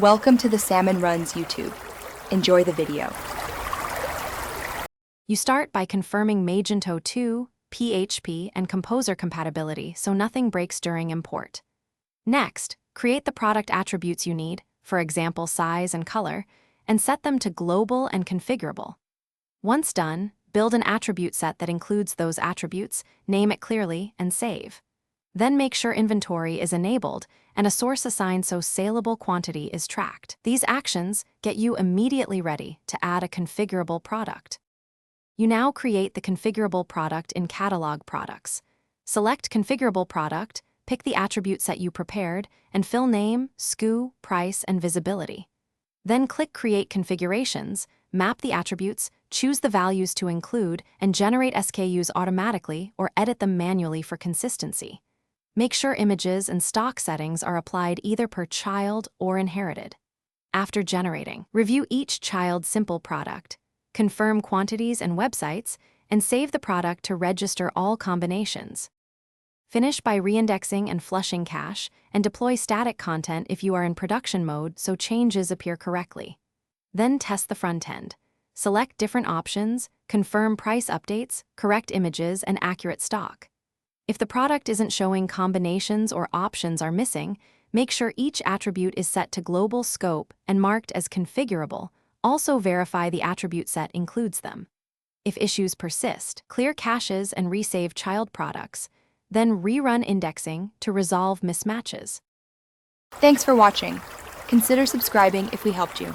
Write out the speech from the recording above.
Welcome to the Salmon Runs YouTube. Enjoy the video. You start by confirming Magento 2, PHP, and Composer compatibility so nothing breaks during import. Next, create the product attributes you need, for example size and color, and set them to global and configurable. Once done, build an attribute set that includes those attributes, name it clearly, and save. Then make sure inventory is enabled and a source assigned so saleable quantity is tracked. These actions get you immediately ready to add a configurable product. You now create the configurable product in Catalog Products. Select Configurable Product, pick the attribute set you prepared, and fill name, SKU, price, and visibility. Then click Create Configurations, map the attributes, choose the values to include, and generate SKUs automatically or edit them manually for consistency. Make sure images and stock settings are applied either per child or inherited. After generating, review each child simple product, confirm quantities and websites, and save the product to register all combinations. Finish by reindexing and flushing cache, and deploy static content if you are in production mode so changes appear correctly. Then test the front end. Select different options, confirm price updates, correct images, and accurate stock. If the product isn't showing combinations or options are missing, make sure each attribute is set to global scope and marked as configurable. Also verify the attribute set includes them. If issues persist, clear caches and resave child products, then rerun indexing to resolve mismatches. Thanks for watching. Consider subscribing if we helped you.